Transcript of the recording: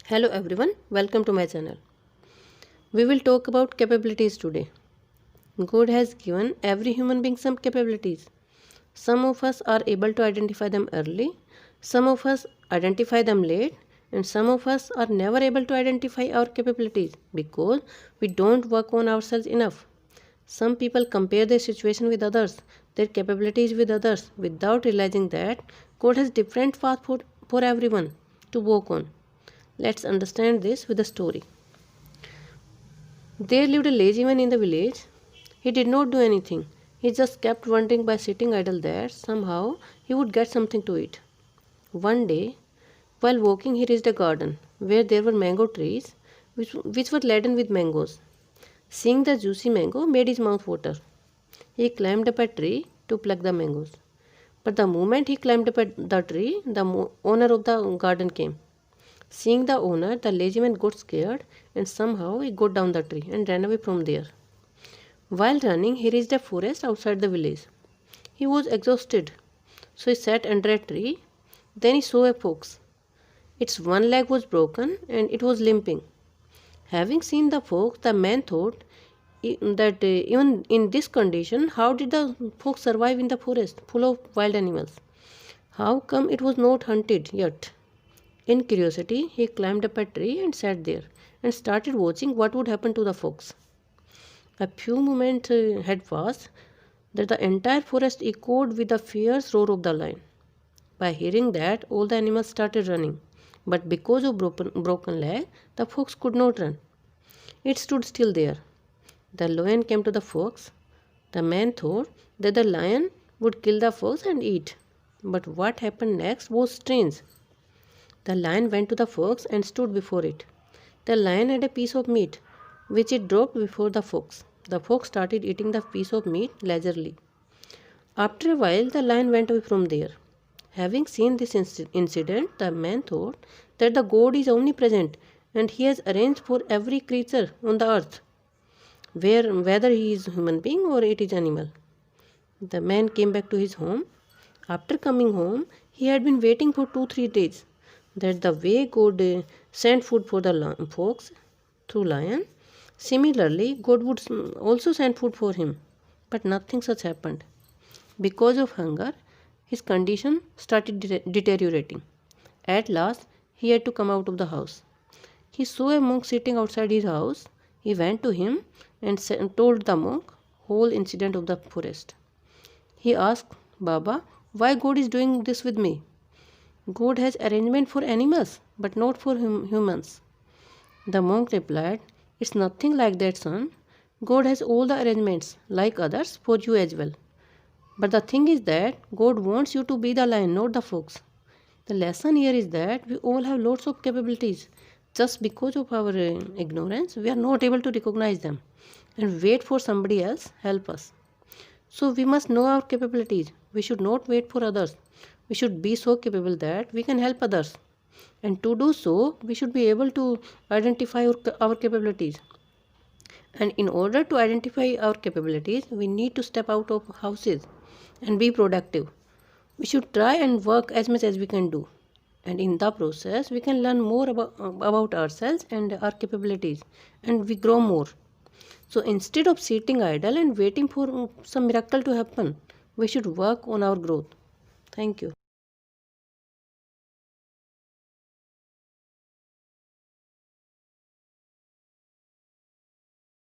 Hello everyone, welcome to my channel. We will talk about capabilities today. God has given every human being some capabilities. Some of us are able to identify them early, some of us identify them late, and some of us are never able to identify our capabilities because we don't work on ourselves enough. Some people compare their situation with others, their capabilities with others, without realizing that God has different paths for everyone to walk on. Let's understand this with a story. There lived a lazy man in the village. He did not do anything. He just kept wondering by sitting idle there, somehow he would get something to eat. One day, while walking, he reached a garden where there were mango trees which were laden with mangoes. Seeing the juicy mango made his mouth water. He climbed up a tree to pluck the mangoes. But the moment he climbed up the tree, the owner of the garden came. Seeing the owner, the lazy man got scared and somehow he got down the tree and ran away from there. While running, he reached a forest outside the village. He was exhausted, so he sat under a tree. Then he saw a fox. Its one leg was broken and it was limping. Having seen the fox, the man thought that even in this condition, how did the fox survive in the forest full of wild animals? How come it was not hunted yet? In curiosity, he climbed up a tree and sat there and started watching what would happen to the fox. A few moments had passed that the entire forest echoed with the fierce roar of the lion. By hearing that, all the animals started running. But because of broken leg, the fox could not run. It stood still there. The lion came to the fox. The man thought that the lion would kill the fox and eat. But what happened next was strange. The lion went to the fox and stood before it. The lion had a piece of meat, which it dropped before the fox. The fox started eating the piece of meat leisurely. After a while, the lion went away from there. Having seen this incident, the man thought that the God is omnipresent and he has arranged for every creature on the earth, whether he is human being or it is animal. The man came back to his home. After coming home, he had been waiting for 2-3 days that the way God sent food for the fox through lion, similarly God would also send food for him. But nothing such happened. Because of hunger, his condition started deteriorating. At last, he had to come out of the house. He saw a monk sitting outside his house. He went to him and told the monk whole incident of the forest. He asked, Baba, why God is doing this with me? God has arrangement for animals, but not for humans. The monk replied, It's nothing like that, son. God has all the arrangements, like others, for you as well. But the thing is that God wants you to be the lion, not the fox. The lesson here is that we all have lots of capabilities. Just because of our ignorance, we are not able to recognize them and wait for somebody else help us. So we must know our capabilities. We should not wait for others. We should be so capable that we can help others. And to do so, we should be able to identify our capabilities. And in order to identify our capabilities, we need to step out of houses and be productive. We should try and work as much as we can do. And in the process, we can learn more about ourselves and our capabilities. And we grow more. So instead of sitting idle and waiting for some miracle to happen, we should work on our growth. Thank you.